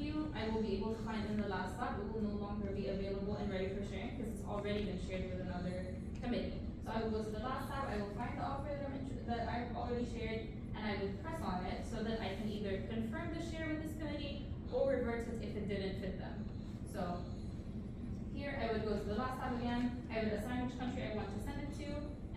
view, I will be able to find in the last tab, it will no longer be available and ready for sharing because it's already been shared with another committee. So I will go to the last tab, I will find the offer that I've already shared, and I would press on it so that I can either confirm the share with this committee or revert it if it didn't fit them. So here I would go to the last tab again, I would assign which country I want to send it to,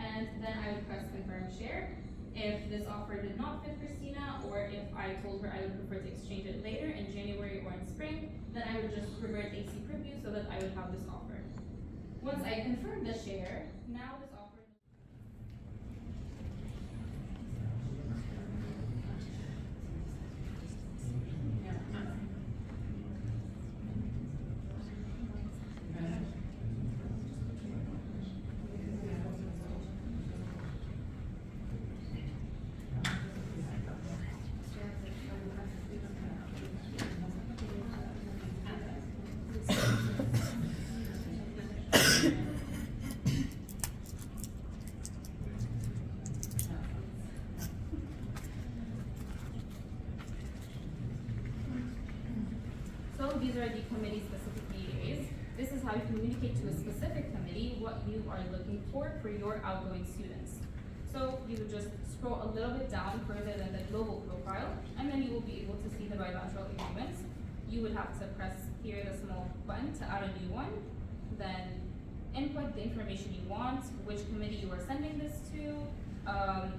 and then I would press confirm share. If this offer did not fit Christina, or if I told her I would prefer to exchange it later in January or in spring, then I would just revert AC preview so that I would have this offer. Once I confirm the share, now this offer. So these are the committee-specific EAs. This is how you communicate to a specific committee what you are looking for your outgoing students. So you would just scroll a little bit down further than the global profile, and then you will be able to see the bilateral agreements. You would have to press here the small button to add a new one, then input the information you want, which committee you are sending this to,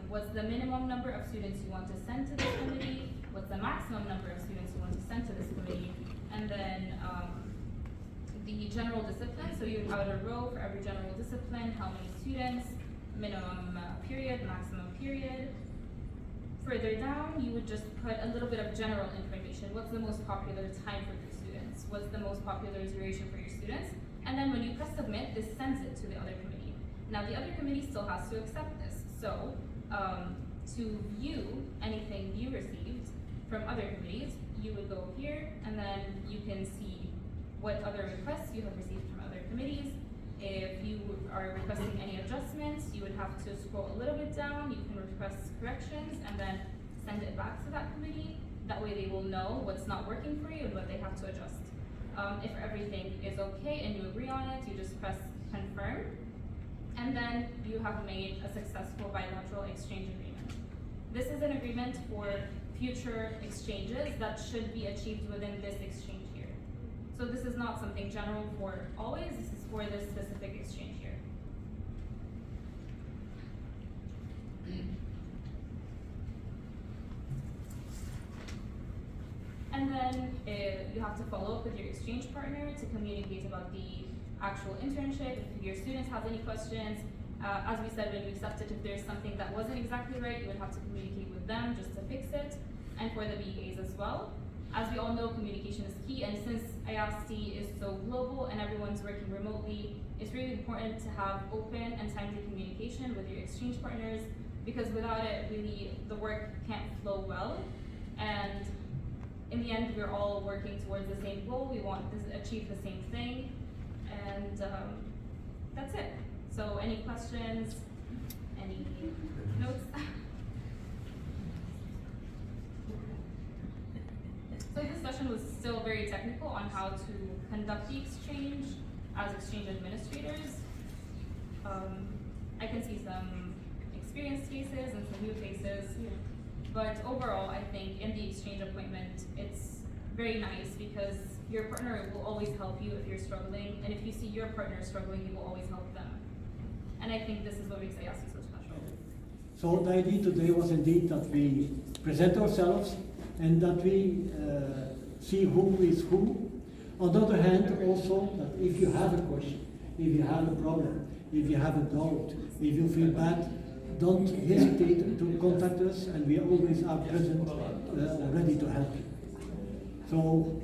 what's the minimum number of students you want to send to this committee, what's the maximum number of students you want to send to this committee, and then the general discipline. So you have a row for every general discipline, how many students, minimum period, maximum period. Further down, you would just put a little bit of general information. What's the most popular time for your students? What's the most popular duration for your students? And then when you press submit, this sends it to the other committee. Now the other committee still has to accept this. So to view anything you received from other committees, you would go here and then you can see what other requests you have received from other committees. If you are requesting any adjustments, you would have to scroll a little bit down. You can request corrections and then send it back to that committee. That way they will know what's not working for you and what they have to adjust. If everything is okay and you agree on it, you just press confirm, and then you have made a successful bilateral exchange agreement. This is an agreement for future exchanges that should be achieved within this exchange year. So this is not something general for always, this is for this specific exchange year. And then you have to follow up with your exchange partner to communicate about the actual internship. If your students have any questions, as we said when you accepted, if there's something that wasn't exactly right, you would have to communicate with them just to fix it, and for the BEAs as well. As we all know, communication is key, and since IAST is so global and everyone's working remotely, it's really important to have open and timely communication with your exchange partners, because without it, really, the work can't flow well. And in the end, we're all working towards the same goal. We want to achieve the same thing, and that's it. So any questions, any notes? So this session was still very technical on how to conduct the exchange as exchange administrators. I can see some experienced cases and some new cases, but overall I think in the exchange appointment it's very nice because your partner will always help you if you're struggling, and if you see your partner struggling, you will always help them. And I think this is what makes IAST so special. So the idea today was indeed that we present ourselves and that we see who is who. On the other hand, also, that if you have a question, if you have a problem, if you have a doubt, if you feel bad, don't hesitate to contact us, and we always are present, ready to help you. So,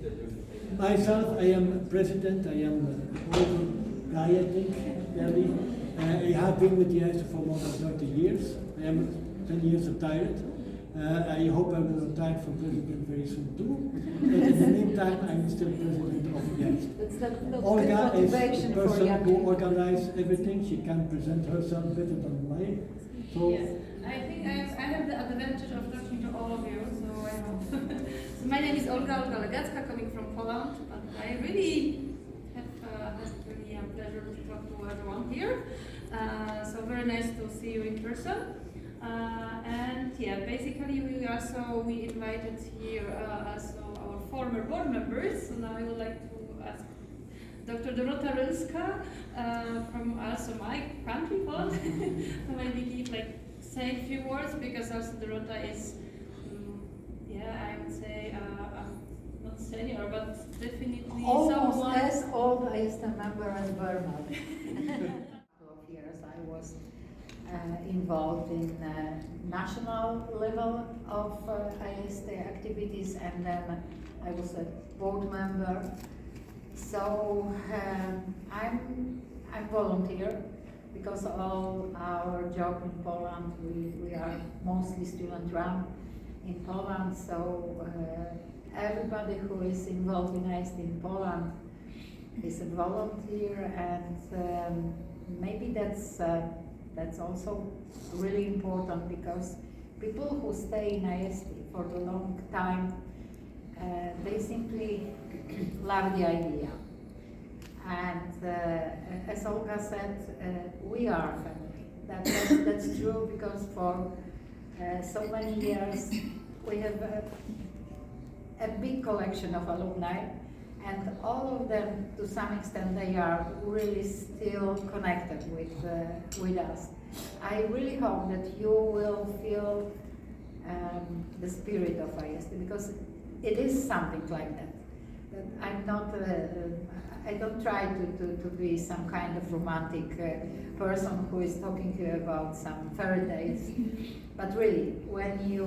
myself, I am president, I am an older guy, I think, barely. I have been with the IAST for more than 30 years. I am 10 years retired. I hope I will retire from president very soon too. But in the meantime, I'm still president of the IAST. Olga is the person who organizes everything. She can present herself better than me. So yes, I think I have the advantage of talking to all of you, so I hope. So my name is Olga Legacka, coming from Poland, but I really have had really a pleasure to talk to everyone here. So very nice to see you in person. And yeah, basically we invited here also our former board members. So now I would like to ask Dr. Dorota Rylska from also my country, Poland, to maybe say a few words, because also Dorota is, I would say, not senior, but definitely almost someone as old as the member as Burma. Couple of years I was involved in national level of IST activities, and then I was a board member. So I'm volunteer, because all our job in Poland, we are mostly student run in Poland, so everybody who is involved in IST in Poland is a volunteer, and maybe that's also really important, because people who stay in IST for a long time, they simply love the idea. And as Olga said, we are family. That's true, because for so many years we have a big collection of alumni, and all of them, to some extent, they are really still connected with us. I really hope that you will feel the spirit of IST, because it is something like that. That I'm not, I don't try to be some kind of romantic person who is talking about some fairy tales, but really, when you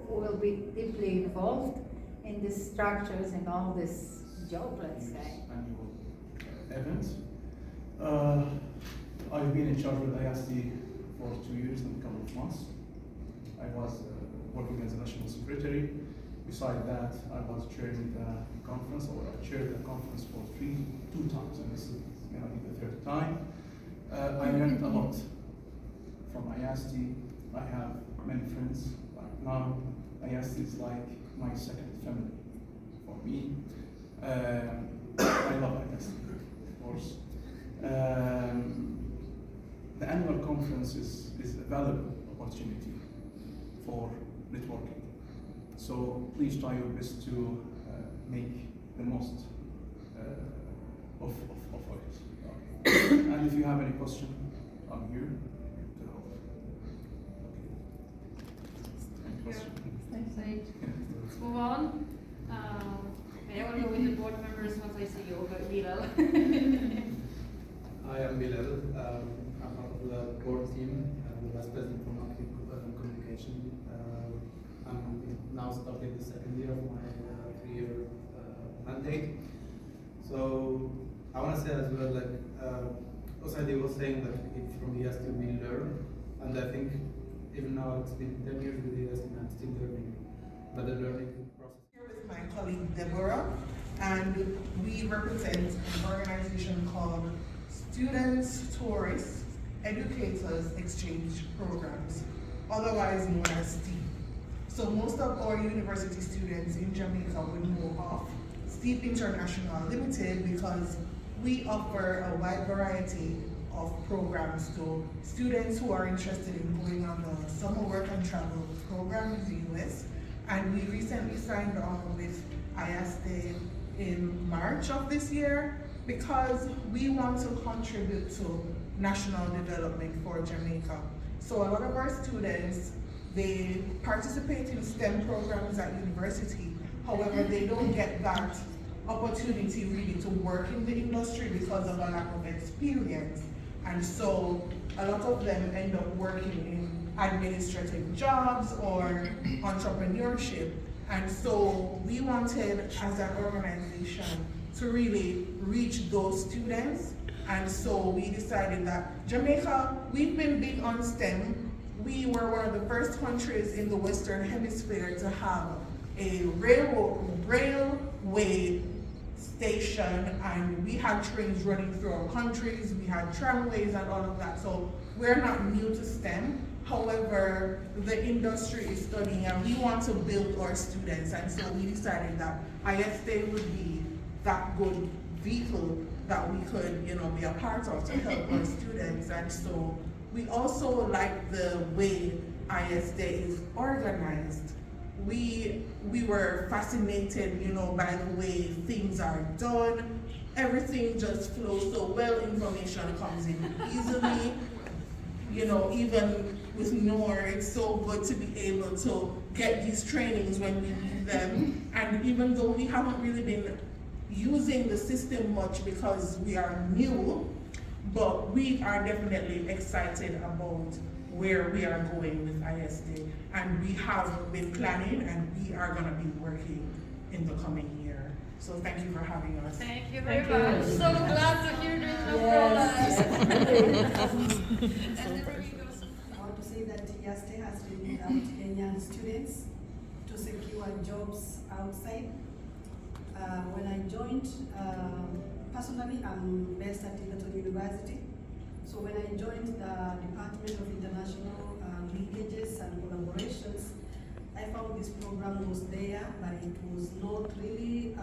will be deeply involved in these structures and all this job, let's say. Annual events. I've been in charge with IST for 2 years and a couple of months. I was working as a national secretary. Besides that, I was chairing the conference, or I chaired the conference for two times, and this is going to be the third time. I learned a lot from IST. I have many friends. Like now, IST is like my second family for me. I love IST, of course. The annual conference is a valuable opportunity for networking. So please try your best to make the most of it. And if you have any question, I'm here to help. Any question? Let's move on. I will go with the board members once I see you, but Bilal. I am Bilal. I'm part of the board team. I'm the vice president for marketing and communication. I'm now starting the second year of my 3-year mandate. So I want to say as well, like Osadi was saying, that from the EST we learn, and I think even now it's been 10 years with the EST and I'm still learning, but the learning process. Here with my colleague Deborah, and we represent an organization called Students, Tourists, Educators Exchange Programs, otherwise known as STEAM. So most of our university students in Jamaica would know of STEAM International Limited, because we offer a wide variety of programs to students who are interested in going on the summer work and travel program in the US. And we recently signed on with IST in March of this year, because we want to contribute to national development for Jamaica. So a lot of our students, they participate in STEM programs at university. However, they don't get that opportunity really to work in the industry because of a lack of experience. And so a lot of them end up working in administrative jobs or entrepreneurship. And so we wanted, as an organization, to really reach those students. And so we decided that Jamaica, we've been big on STEM. We were one of the first countries in the Western Hemisphere to have a railway station, and we had trains running through our countries, we had tramways and all of that. So we're not new to STEM. However, the industry is studying and we want to build our students, and so we decided that ISD would be that good vehicle that we could, be a part of to help our students. And so we also like the way ISD is organized. We were fascinated, by the way things are done. Everything just flows so well. Information comes in easily. Even with NOR, it's so good to be able to get these trainings when we need them. And even though we haven't really been using the system much because we are new, but we are definitely excited about where we are going with ISD. And we have been planning and we are going to be working in the coming year. So thank you for having us. Thank you very much. So glad to hear this from us. I want to say that ISD has really helped Kenyan students to secure jobs outside. When I joined, personally, I'm based at Egerton University. So when I joined the Department of International Linkages and Collaborations, I found this program was there, but it was not really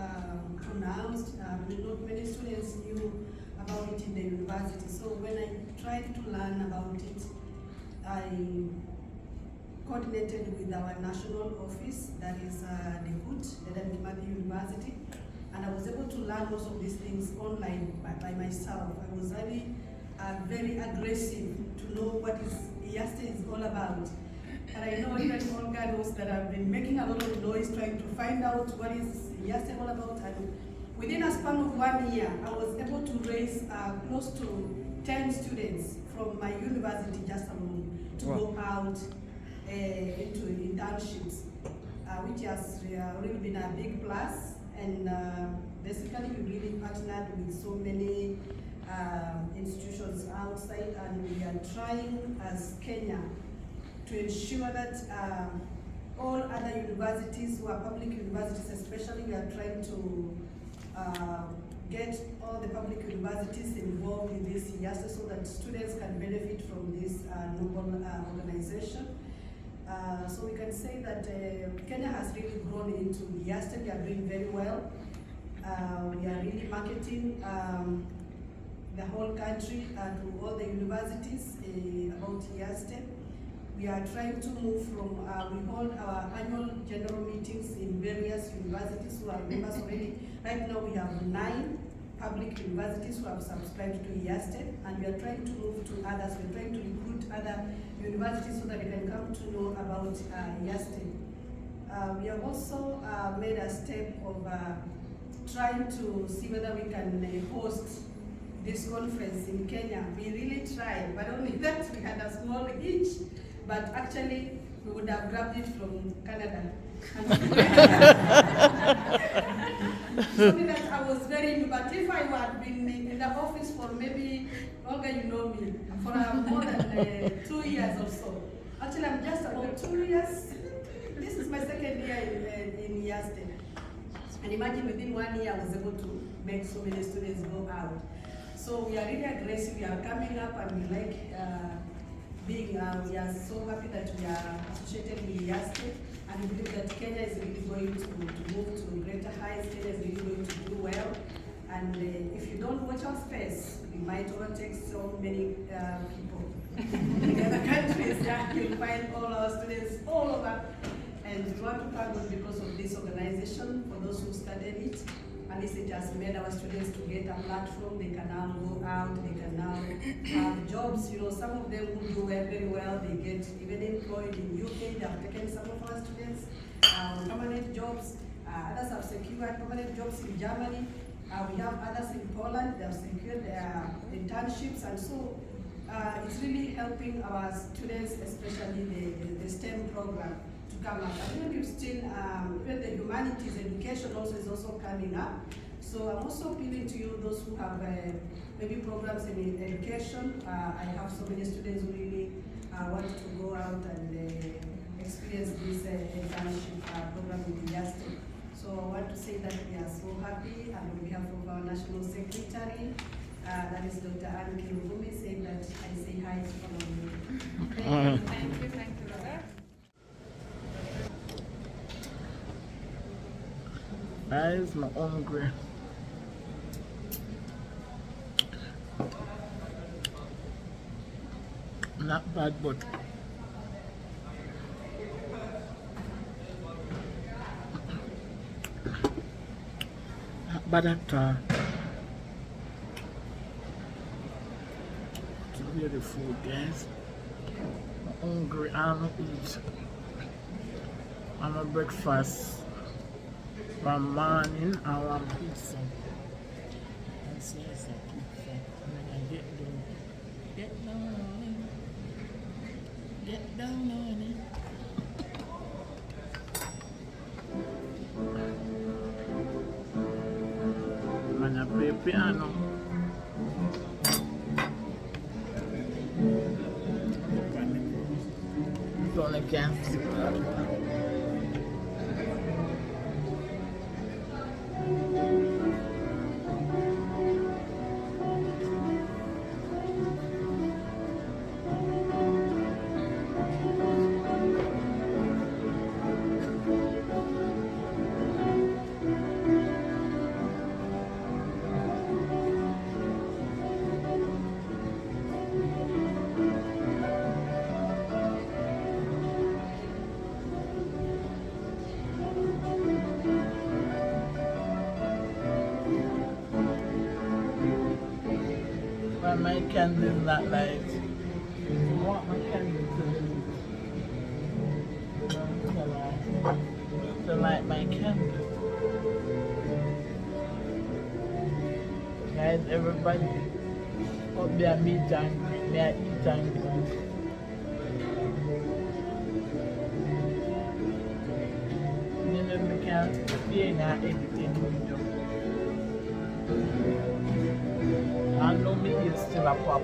pronounced. Not many students knew about it in the university. So when I tried to learn about it, I coordinated with our national office, that is the HUT, the University, and I was able to learn most of these things online by myself. I was really very aggressive to know what ISD is all about. And I know even Olga knows that I've been making a lot of noise trying to find out what is ISD all about. And within a span of 1 year, I was able to raise close to 10 students from my university just alone to go out into internships, which has really been a big plus. And basically, we really partnered with so many institutions outside, and we are trying as Kenya to ensure that all other universities who are public universities especially, we are trying to get all the public universities involved in this ISD so that students can benefit from this noble organization. So we can say that Kenya has really grown into ISD. We are doing very well. We are really marketing the whole country to all the universities about ISD. We are trying to move from, we hold our annual general meetings in various universities who are members already. Right now we have 9 public universities who have subscribed to ISD, and we are trying to move to others. We're trying to recruit other universities so that they can come to know about ISD. We have also made a step of trying to see whether we can host this conference in Kenya. We really tried, but only that we had a small itch. But actually, we would have grabbed it from Canada. Something that I was very new, but if I had been in the office for maybe, Olga, you know me, for more than 2 years or so. Actually, I'm just about 2 years. This is my second year in ISD. And imagine within 1 year, I was able to make so many students go out. So we are really aggressive. We are coming up, and we like we are so happy that we are associated with ISD, and we believe that Kenya is really going to move to greater heights. Kenya is really going to do well, and if you don't watch our space, we might overtake so many people in other countries. Yeah, you'll find all our students all over, and we want to thank God because of this organization, for those who started it. At least it has made our students to get a platform. They can now go out, they can now have jobs. You know, some of them who do very well, they get even employed in UK. They have taken some of our students permanent jobs. Others have secured permanent jobs in Germany. We have others in Poland. They have secured their internships, and so it's really helping our students, especially the STEM program, to come up. And even if still, even the humanities education also is also coming up. So I'm also appealing to you, those who have maybe programs in education. I have so many students who really want to go out and experience this internship program with ISD. So I want to say that we are so happy, and on behalf of our National Secretary, that is Dr. Anne Kiruvumi, saying that I say hi to all of you. Thank you, Dr. Eyes my hungry. Not bad, but not bad at all. It's really food, guys. I'm hungry. I'm eat. I'm a breakfast from morning. I want pizza. I slice of pizza. And then I get down on it. Get down on it. And I play piano. It's only can't see. But my candle is not light. I want my candle to light my candle. Guys, everybody up there meet and greet me, I eat and greet. You know, we can't stay in our editing window. I know me is still a pop.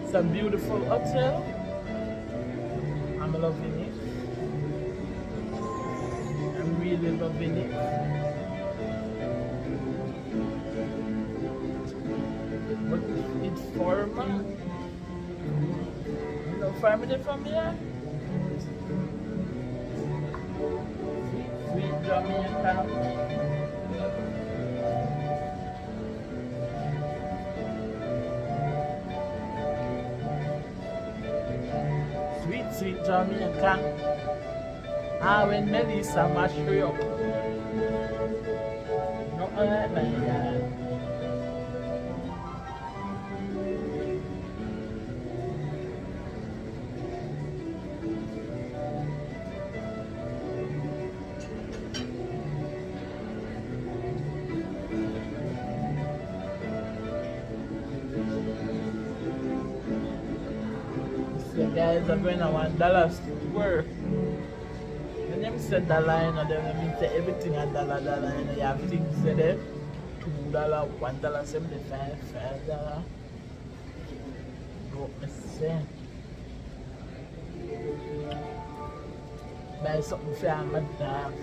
It's a beautiful hotel. I'm loving it. I'm really loving it. But it's formal. You know, family from here. Sweet Jamaica. Sweet Jamaica. When Melissa mash you up. Not like that. The guys are going to $1 store. When them say dollar, you know, they mean say everything a dollar, you know, you have things there, $2, $1.75, $5. What me say? Buy something for my dog.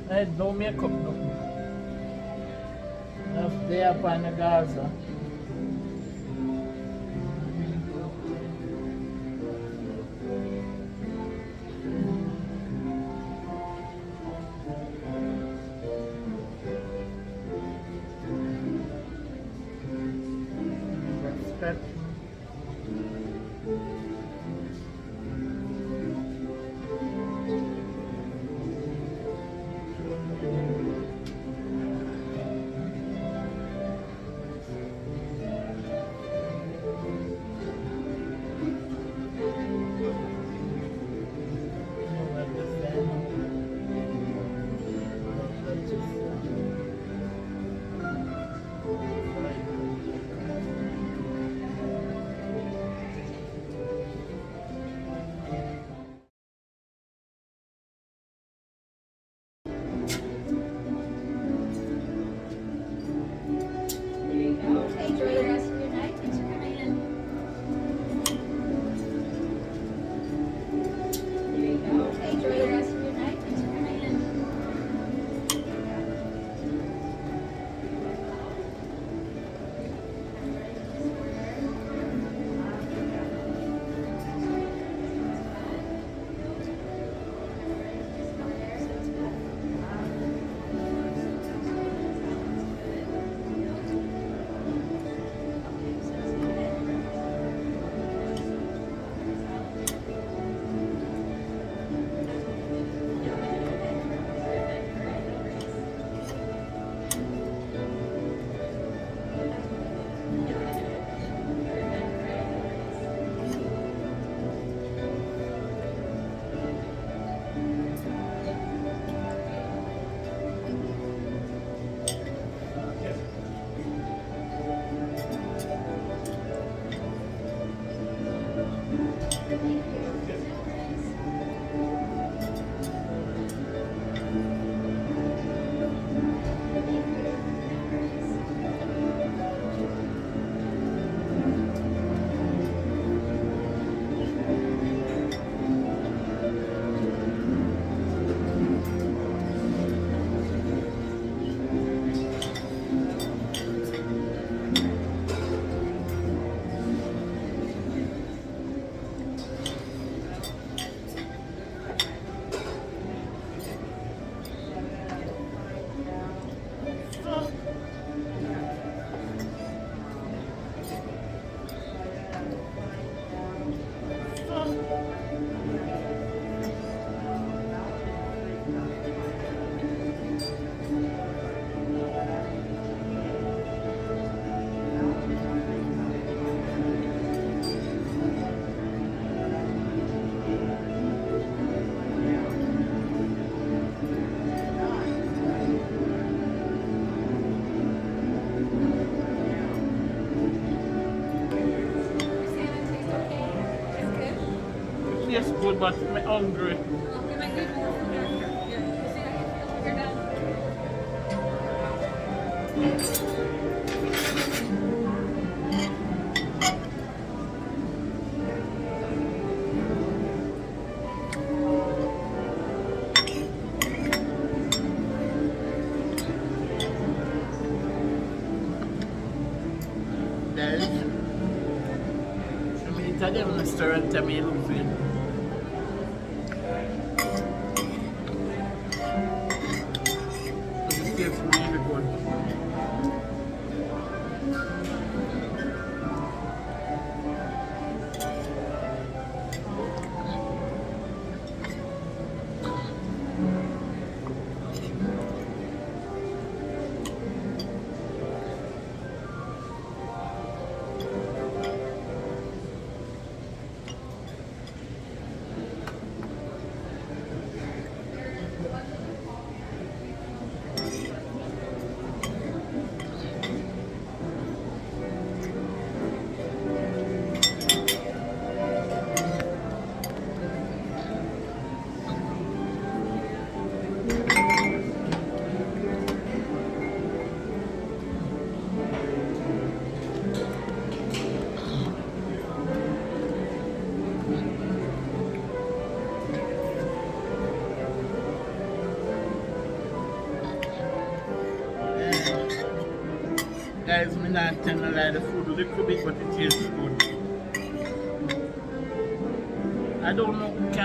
Hey, don't make up no. That's there upon the Gaza. Respect. good, but I'm hungry. We might need more food after. Yeah. You see, I can feel when you're done. Guys, I mean, Italian restaurant, I mean, it tastes really good. Guys, I'm not telling a lie, the food a little bit, but it tastes good. I don't know, can't